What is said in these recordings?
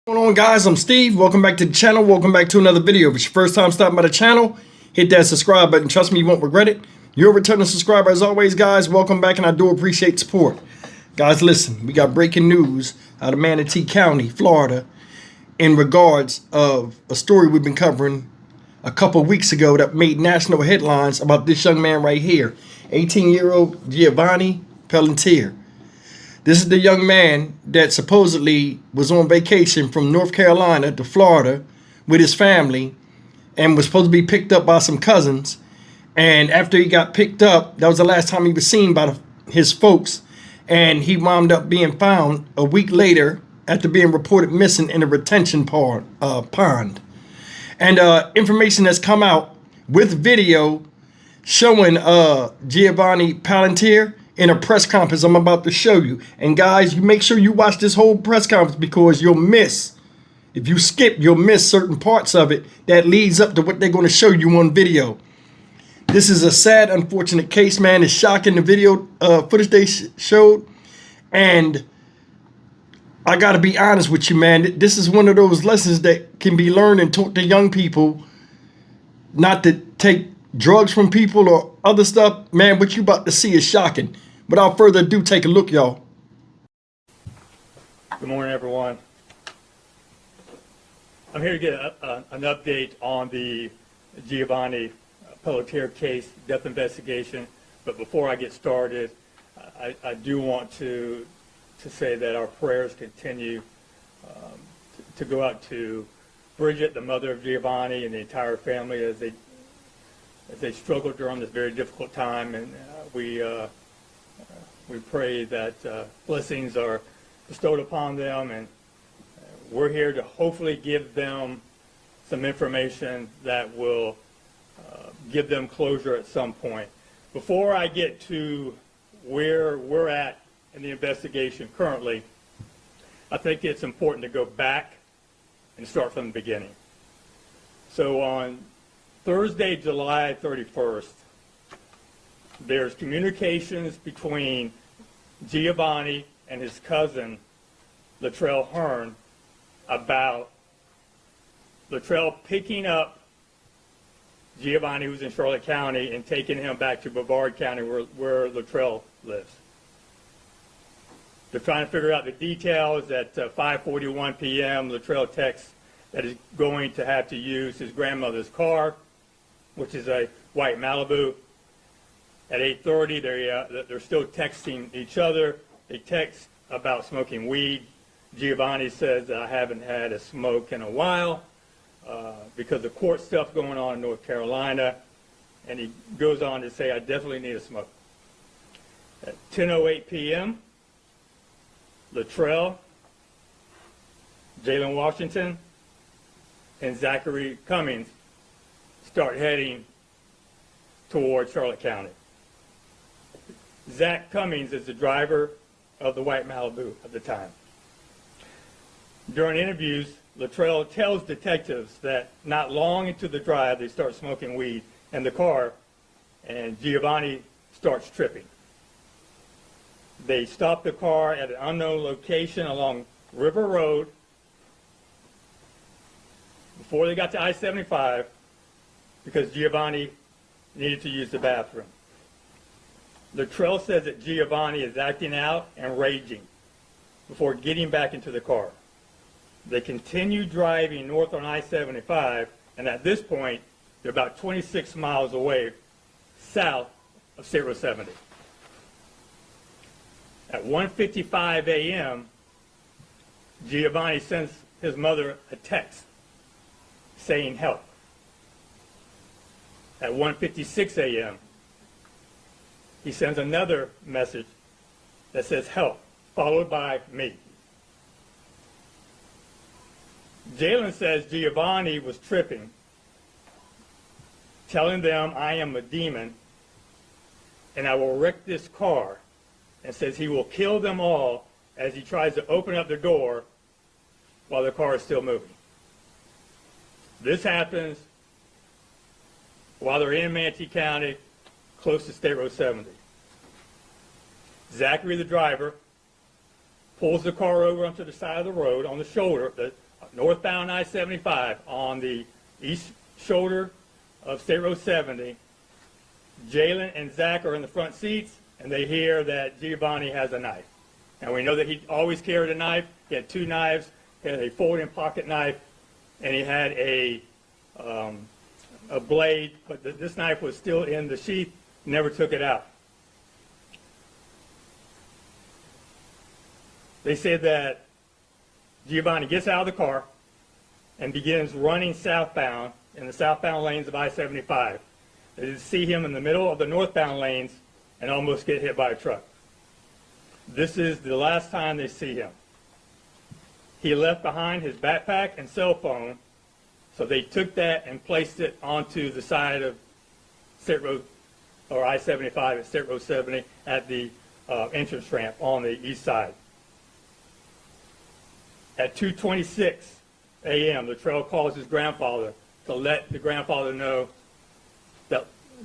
What's going on, guys? I'm Steve. Welcome back to the channel. Welcome back to another video. If it's your first time stopping by the channel, hit that subscribe button. Trust me, you won't regret it. You're a returning subscriber as always, guys. Welcome back, and I do appreciate support. Guys, listen, we got breaking news out of Manatee County, Florida, in regards of a story we've been covering a couple weeks ago that made national headlines about this young man right here, 18-year-old Giovanni Pelletier. This is the young man that supposedly was on vacation from North Carolina to Florida with his family and was supposed to be picked up by some cousins. And after he got picked up, that was the last time he was seen by his folks. And he wound up being found a week later after being reported missing in a retention pond. And information that's come out with video showing Giovanni Pelletier in a press conference I'm about to show you. And guys, you make sure you watch this whole press conference because you'll miss, if you skip, you'll miss certain parts of it that leads up to what they're going to show you on video. This is a sad, unfortunate case, man. It's shocking, the video footage they showed. And I got to be honest with you, man. This is one of those lessons that can be learned and taught to young people not to take drugs from people or other stuff. Man, what you about to see is shocking. Without further ado, take a look, y'all. Good morning, everyone. I'm here to get an update on the Giovanni Pelletier case, death investigation. But before I get started, I do want to say that our prayers continue to go out to Bridget, the mother of Giovanni, and the entire family as they struggle during this very difficult time. And we pray that blessings are bestowed upon them, and we're here to hopefully give them some information that will give them closure at some point. Before I get to where we're at in the investigation currently, I think it's important to go back and start from the beginning. So on Thursday, July 31st, there's communications between Giovanni and his cousin, Latrell Hearn, about Latrell picking up Giovanni, who's in Charlotte County, and taking him back to Brevard County where Latrell lives. They're trying to figure out the details. At 5:41 p.m., Latrell texts that he's going to have to use his grandmother's car, which is a white Malibu. At 8:30, they're still texting each other. They text about smoking weed. Giovanni says, I haven't had a smoke in a while because of court stuff going on in North Carolina. And he goes on to say, I definitely need a smoke. At 10:08 p.m., Latrell, Jalen Washington, and Zachary Cummings start heading toward Charlotte County. Zach Cummings is the driver of the white Malibu at the time. During interviews, Latrell tells detectives that not long into the drive, they start smoking weed in the car, and Giovanni starts tripping. They stop the car at an unknown location along River Road before they got to I-75 because Giovanni needed to use the bathroom. Latrell says that Giovanni is acting out and raging before getting back into the car. They continue driving north on I-75, and at this point, they're about 26 miles away south of State Road 70. At 1:55 a.m., Giovanni sends his mother a text saying help. At 1:56 a.m., he sends another message that says help, followed by me. Jalen says Giovanni was tripping, telling them, I am a demon, and I will wreck this car, and says he will kill them all as he tries to open up the door while the car is still moving. This happens while they're in Manatee County, close to State Road 70. Zachary, the driver, pulls the car over onto the side of the road on the shoulder, northbound I-75 on the east shoulder of State Road 70. Jalen and Zach are in the front seats, and they hear that Giovanni has a knife. And we know that he always carried a knife. He had two knives. He had a folding pocket knife, and he had a blade, but this knife was still in the sheath, never took it out. They said that Giovanni gets out of the car and begins running southbound in the southbound lanes of I-75. They see him in the middle of the northbound lanes and almost get hit by a truck. This is the last time they see him. He left behind his backpack and cell phone, so they took that and placed it onto the side of State Road, or I-75 at State Road 70 at the entrance ramp on the east side. At 2:26 a.m., Luttrell calls his grandfather to let the grandfather know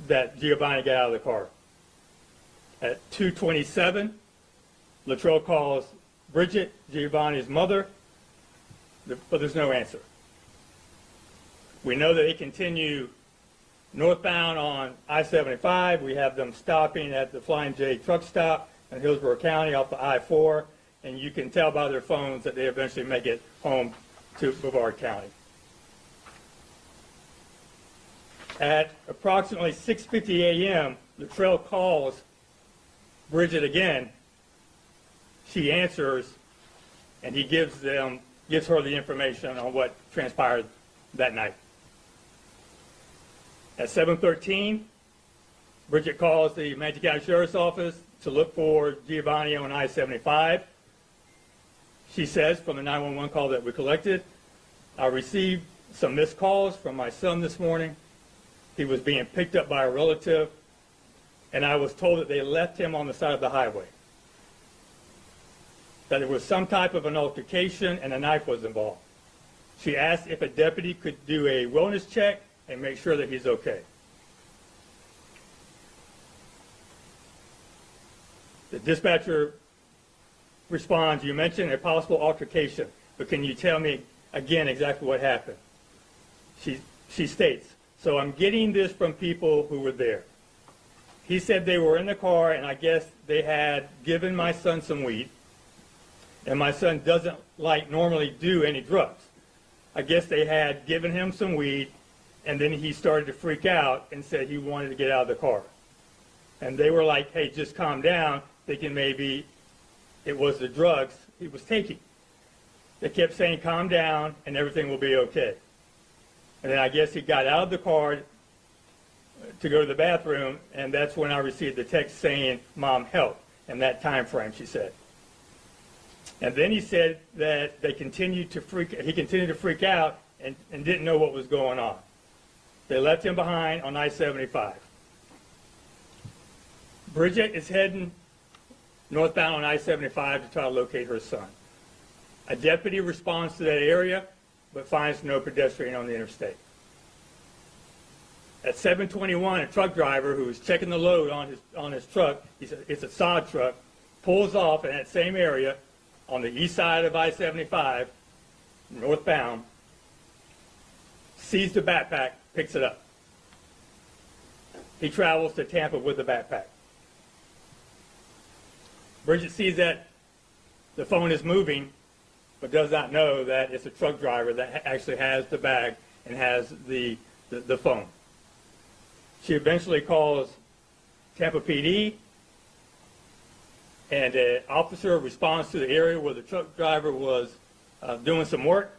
that Giovanni got out of the car. At 2:27, Luttrell calls Bridget, Giovanni's mother, but there's no answer. We know that they continue northbound on I-75. We have them stopping at the Flying J truck stop in Hillsborough County off the I-4, and you can tell by their phones that they eventually make it home to Brevard County. At approximately 6:50 a.m., Luttrell calls Bridget again. She answers, and he gives her the information on what transpired that night. At 7:13, Bridget calls the Manatee County Sheriff's Office to look for Giovanni on I-75. She says, from the 911 call that we collected, I received some missed calls from my son this morning. He was being picked up by a relative, and I was told that they left him on the side of the highway. That there was some type of an altercation and a knife was involved. She asked if a deputy could do a wellness check and make sure that he's okay. The dispatcher responds, you mentioned a possible altercation, but can you tell me again exactly what happened? She states, so I'm getting this from people who were there. He said they were in the car, and I guess they had given my son some weed, and my son doesn't normally do any drugs. I guess they had given him some weed, and then he started to freak out and said he wanted to get out of the car. And they were like, hey, just calm down, thinking maybe it was the drugs he was taking. They kept saying, calm down, and everything will be okay. And then I guess he got out of the car to go to the bathroom, and that's when I received the text saying, Mom, help, in that time frame, she said. And then he said that he continued to freak out and didn't know what was going on. They left him behind on I-75. Bridget is heading northbound on I-75 to try to locate her son. A deputy responds to that area, but finds no pedestrian on the interstate. At 7:21, a truck driver who was checking the load on his truck, it's a sod truck, pulls off in that same area on the east side of I-75, northbound, sees the backpack, picks it up. He travels to Tampa with the backpack. Bridget sees that the phone is moving, but does not know that it's a truck driver that actually has the bag and has the phone. She eventually calls Tampa PD, and an officer responds to the area where the truck driver was doing some work,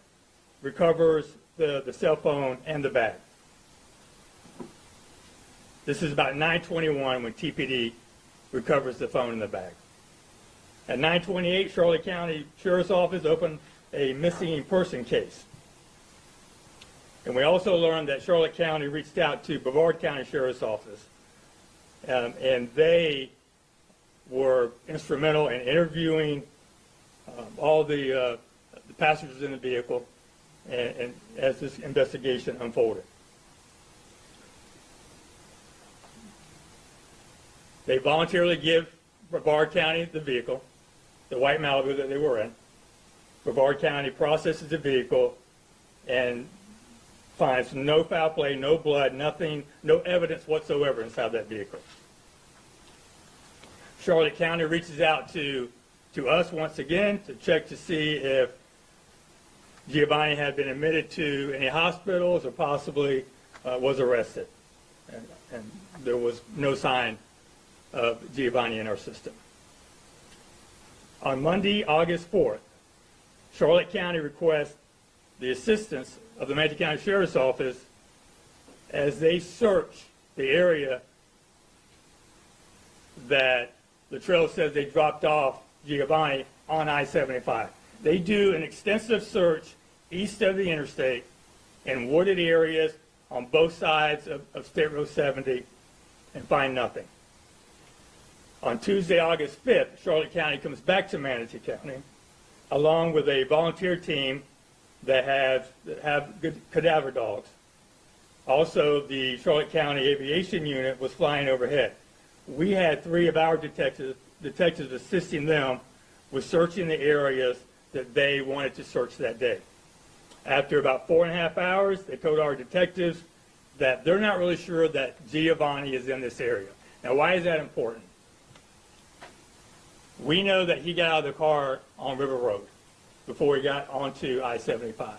recovers the cell phone and the bag. This is about 9:21 when TPD recovers the phone and the bag. At 9:28, Charlotte County Sheriff's Office opened a missing person case. And we also learned that Charlotte County reached out to Brevard County Sheriff's Office, and they were instrumental in interviewing all the passengers in the vehicle and as this investigation unfolded. They voluntarily give Brevard County the vehicle, the white Malibu that they were in. Brevard County processes the vehicle and finds no foul play, no blood, nothing, no evidence whatsoever inside that vehicle. Charlotte County reaches out to us once again to check to see if Giovanni had been admitted to any hospitals or possibly was arrested. And there was no sign of Giovanni in our system. On Monday, August 4th, Charlotte County requests the assistance of the Manatee County Sheriff's Office as they search the area that the trail says they dropped off Giovanni on I-75. They do an extensive search east of the interstate in wooded areas on both sides of State Road 70 and find nothing. On Tuesday, August 5th, Charlotte County comes back to Manatee County along with a volunteer team that have good cadaver dogs. Also, the Charlotte County Aviation Unit was flying overhead. We had 3 of our detectives assisting them with searching the areas that they wanted to search that day. After about 4.5 hours, they told our detectives that they're not really sure that Giovanni is in this area. Now, why is that important? We know that he got out of the car on River Road before he got onto I-75.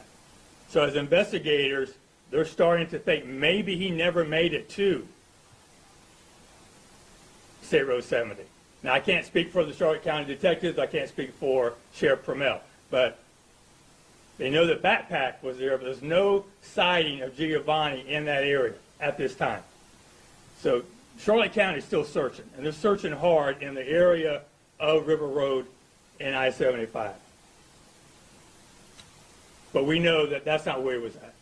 So as investigators, they're starting to think maybe he never made it to State Road 70. Now, I can't speak for the Charlotte County detectives. I can't speak for Sheriff Permel. But they know the backpack was there, but there's no sighting of Giovanni in that area at this time. So Charlotte County is still searching, and they're searching hard in the area of River Road and I-75. But we know that that's not where he was at.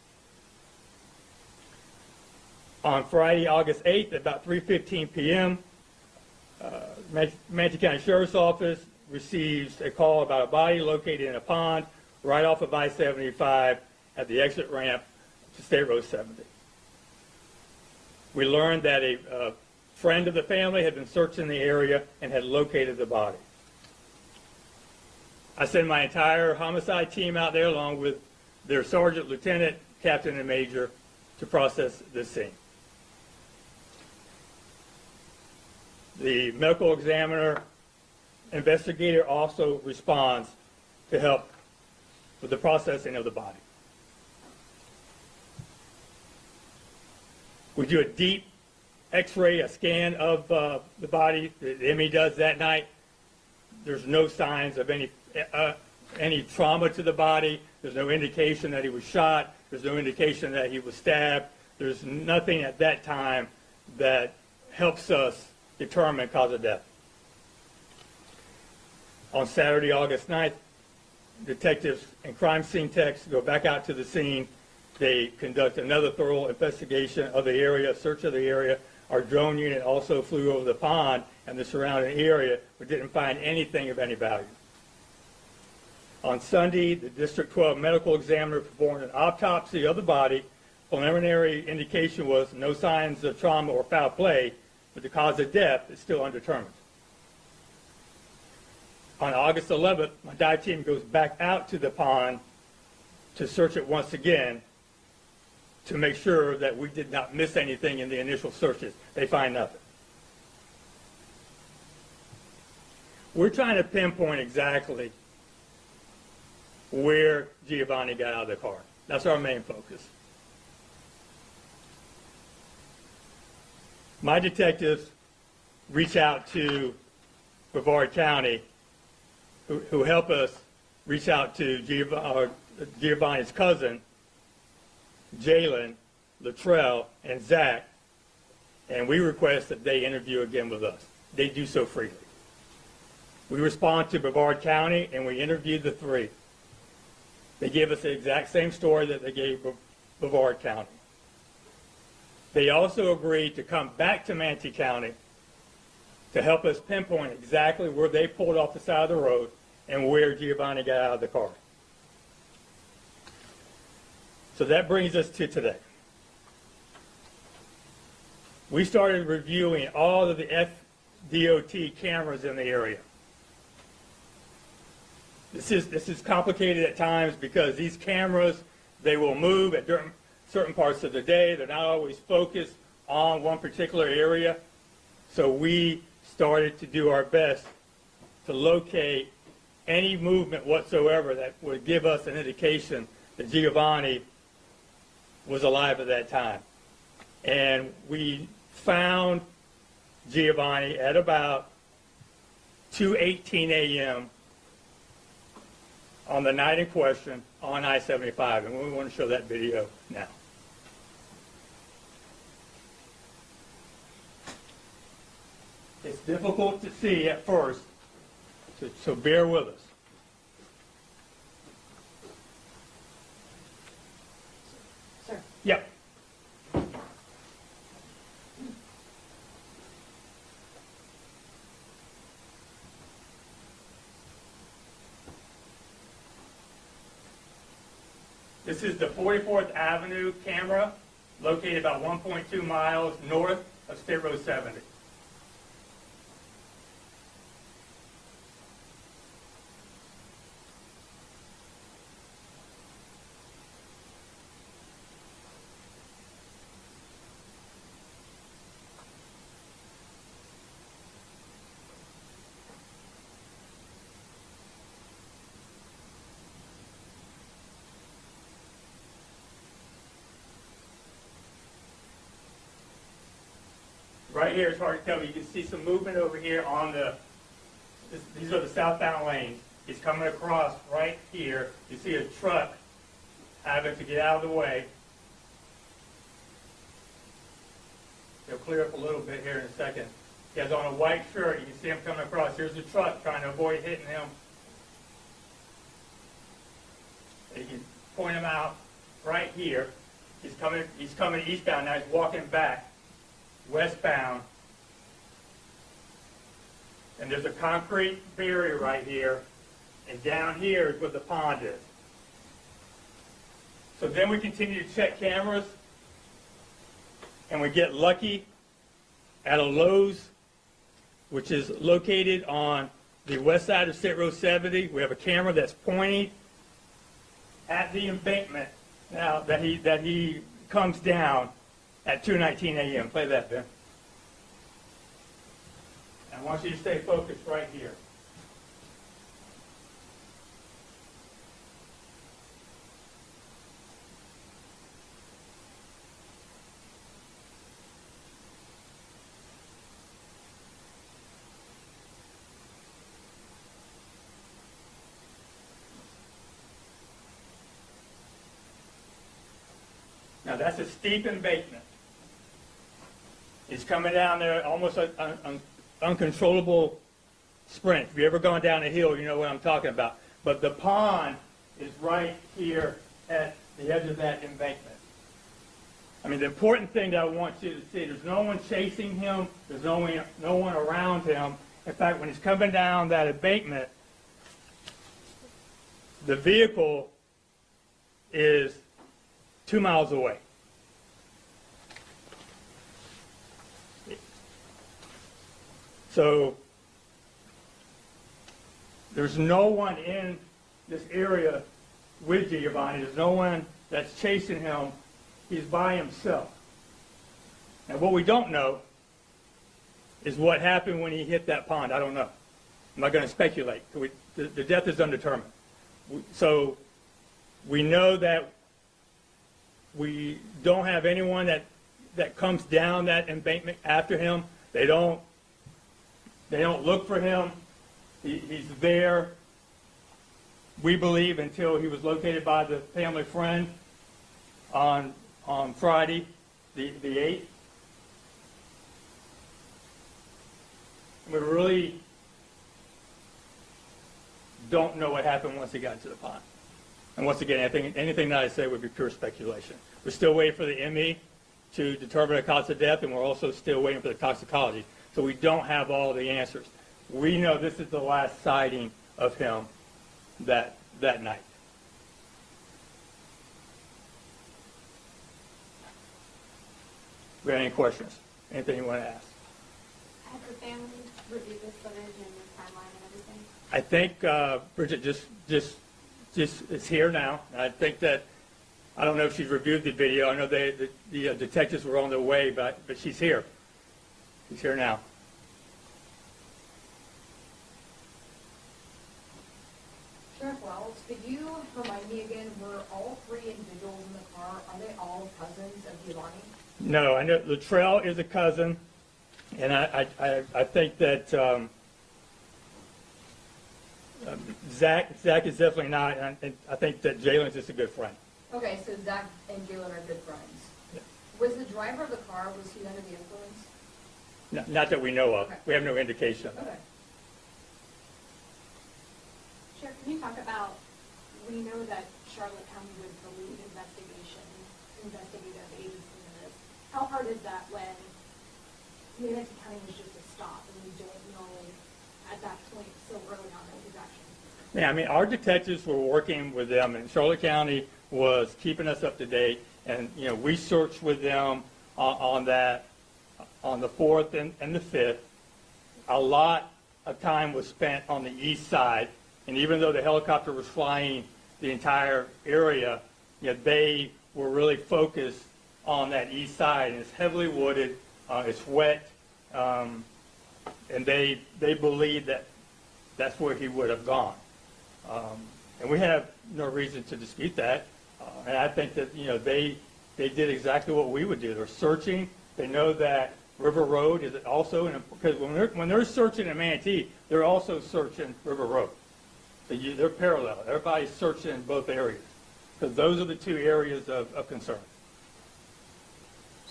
On Friday, August 8th, at about 3:15 p.m., Manatee County Sheriff's Office receives a call about a body located in a pond right off of I-75 at the exit ramp to State Road 70. We learned that a friend of the family had been searching the area and had located the body. I sent my entire homicide team out there along with their sergeant, lieutenant, captain, and major to process this scene. The medical examiner investigator also responds to help with the processing of the body. We do a deep x-ray, a scan of the body. The ME does that night. There's no signs of any trauma to the body. There's no indication that he was shot. There's no indication that he was stabbed. There's nothing at that time that helps us determine cause of death. On Saturday, August 9th, detectives and crime scene techs go back out to the scene. They conduct another thorough investigation of the area, search of the area. Our drone unit also flew over the pond and the surrounding area, but didn't find anything of any value. On Sunday, the District 12 medical examiner performed an autopsy of the body. Preliminary indication was no signs of trauma or foul play, but the cause of death is still undetermined. On August 11th, my dive team goes back out to the pond to search it once again to make sure that we did not miss anything in the initial searches. They find nothing. We're trying to pinpoint exactly where Giovanni got out of the car. That's our main focus. My detectives reach out to Brevard County, who help us reach out to Giovanni's cousin, Jalen, Latrell, and Zach, and we request that they interview again with us. They do so freely. We respond to Brevard County, and we interviewed the 3. They gave us the exact same story that they gave Brevard County. They also agreed to come back to Manatee County to help us pinpoint exactly where they pulled off the side of the road and where Giovanni got out of the car. So that brings us to today. We started reviewing all of the FDOT cameras in the area. This is complicated at times because these cameras, they will move at certain parts of the day. They're not always focused on one particular area. So we started to do our best to locate any movement whatsoever that would give us an indication that Giovanni was alive at that time. And we found Giovanni at about 2:18 a.m. on the night in question on I-75, and we want to show that video now. It's difficult to see at first, so bear with us. Sir. Yep. This is the 44th Avenue camera, located about 1.2 miles north of State Road 70. Right here, it's hard to tell, but you can see some movement over here on these are the southbound lanes. He's coming across right here. You see a truck having to get out of the way. They'll clear up a little bit here in a second. He has on a white shirt. You can see him coming across. Here's the truck trying to avoid hitting him. And you can point him out right here. He's coming eastbound now. He's walking back westbound. And there's a concrete barrier right here. And down here is where the pond is. So then we continue to check cameras. And we get lucky at a Lowe's, which is located on the west side of State Road 70. We have a camera that's pointing at the embankment now that he comes down at 2:19 a.m. Play that, Ben. And I want you to stay focused right here. Now that's a steep embankment. He's coming down there almost an uncontrollable sprint. If you've ever gone down a hill, you know what I'm talking about. But the pond is right here at the edge of that embankment. I mean, the important thing that I want you to see, there's no one chasing him. There's no one around him. In fact, when he's coming down that embankment, the vehicle is 2 miles away. So there's no one in this area with Giovanni. There's no one that's chasing him. He's by himself. And what we don't know is what happened when he hit that pond. I don't know. I'm not going to speculate. The death is undetermined. So we know that we don't have anyone that comes down that embankment after him. They don't look for him. He's there, we believe, until he was located by the family friend on Friday, the 8th. We really don't know what happened once he got into the pond. And once again, anything that I say would be pure speculation. We're still waiting for the ME to determine the cause of death, and we're also still waiting for the toxicology. So we don't have all the answers. We know this is the last sighting of him that night. We have any questions? Anything you want to ask? Have the family reviewed this footage and the timeline and everything? I think Bridget just is here now. I think that, I don't know if she's reviewed the video. I know the detectives were on their way, but she's here. She's here now. Sheriff Wells, could you remind me again, were all three individuals in the car, are they all cousins of Giovanni? No, I know Latrell is a cousin, and I think that Zach is definitely not, and I think that Jalen's just a good friend. Okay, so Zach and Jalen are good friends. Yeah. Was the driver of the car, was he under the influence? Not that we know of. Okay. We have no indication of that. Okay. Sheriff, can you talk about, we know that Charlotte County was the lead investigative agency in this. How hard is that when Manatee County was just a stop and we don't know at that point so early on that his actions? Yeah, I mean, our detectives were working with them, and Charlotte County was keeping us up to date, and, you know, we searched with them on that, on the 4th and the 5th. A lot of time was spent on the east side, and even though the helicopter was flying the entire area, you know, they were really focused on that east side, and it's heavily wooded, it's wet, and they believe that that's where he would have gone. And we have no reason to dispute that. And I think that, you know, they did exactly what we would do. They're searching. They know that River Road is also, because when they're searching in Manatee, they're also searching River Road. So they're parallel. Everybody's searching in both areas, because those are the two areas of concern.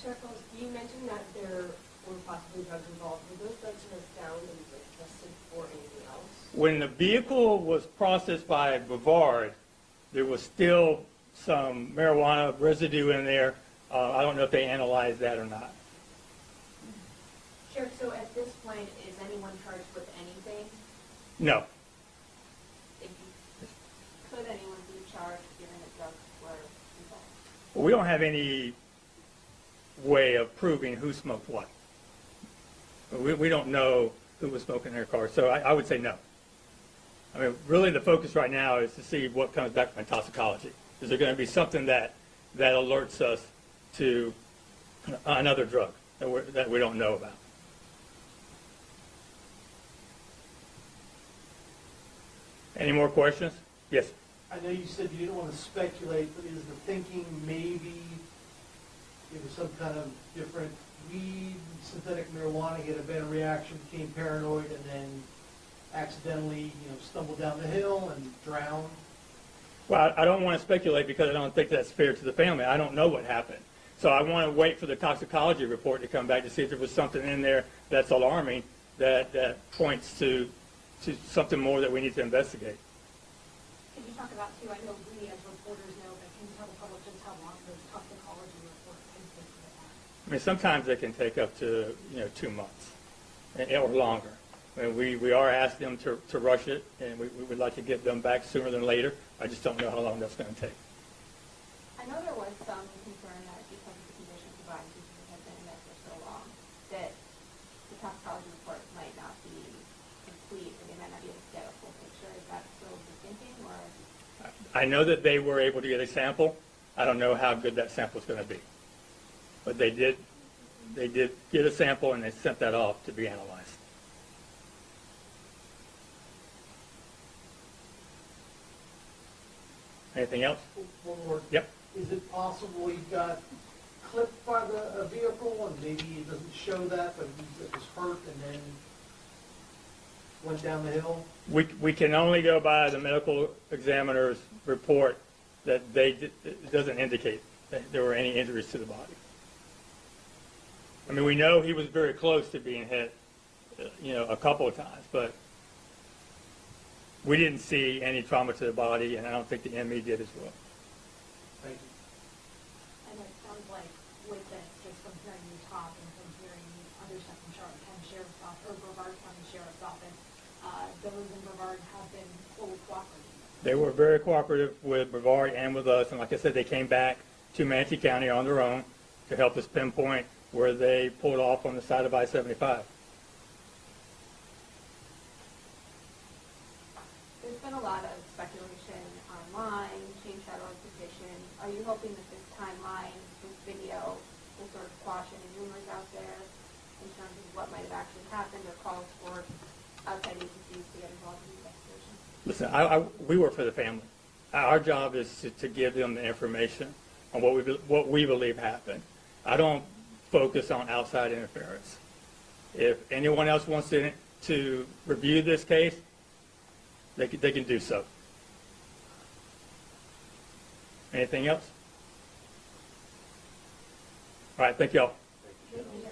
Sheriff Wells, you mentioned that there were possibly drugs involved. Were those drugs found and tested for anything else? When the vehicle was processed by Brevard, there was still some marijuana residue in there. I don't know if they analyzed that or not. Sheriff, so at this point, is anyone charged with anything? No. If you, could anyone be charged given that drugs were involved? Well, we don't have any way of proving who smoked what. We don't know who was smoking their car, so I would say no. I mean, really the focus right now is to see what comes back from toxicology. Is there going to be something that alerts us to another drug that we don't know about? Any more questions? Yes. I know you said you didn't want to speculate, but is the thinking maybe it was some kind of different weed, synthetic marijuana, he had a bad reaction, became paranoid, and then accidentally, stumbled down the hill and drowned? Well, I don't want to speculate because I don't think that's fair to the family. I don't know what happened. So I want to wait for the toxicology report to come back to see if there was something in there that's alarming that points to something more that we need to investigate. Can you talk about, too, I know we as reporters know, but can you tell the public just how long those toxicology reports can take to get back? I mean, sometimes they can take up to 2 months or longer. I mean, we are asking them to rush it, and we would like to get them back sooner than later. I just don't know how long that's going to take. I know there was some concern that because of the conditions provided because it had been in there for so long, that the toxicology report might not be complete, or they might not be able to get a full picture. Is that still the thinking, or? I know that they were able to get a sample. I don't know how good that sample is going to be. But they did get a sample, and they sent that off to be analyzed. Anything else? One more. Yep. Is it possible he got clipped by the vehicle and maybe it doesn't show that, but he was hurt and then went down the hill? We can only go by the medical examiner's report that it doesn't indicate that there were any injuries to the body. I mean, we know he was very close to being hit, a couple of times, but we didn't see any trauma to the body, and I don't think the ME did as well. Thank you. And it sounds like with this, just from hearing you talk and from hearing other stuff from Charlotte County Sheriff's Office, or Brevard County Sheriff's Office, those in Brevard have been fully cooperative. They were very cooperative with Brevard and with us, and like I said, they came back to Manatee County on their own to help us pinpoint where they pulled off on the side of I-75. are you hoping that this timeline, this video, will sort of quash any rumors out there in terms of what might have actually happened, or calls for outside agencies to get involved in the investigation? Listen, we work for the family. Our job is to give them the information on what we believe happened. I don't focus on outside interference. If anyone else wants to review this case, they can do so. Anything else? All right, thank y'all. Thank you.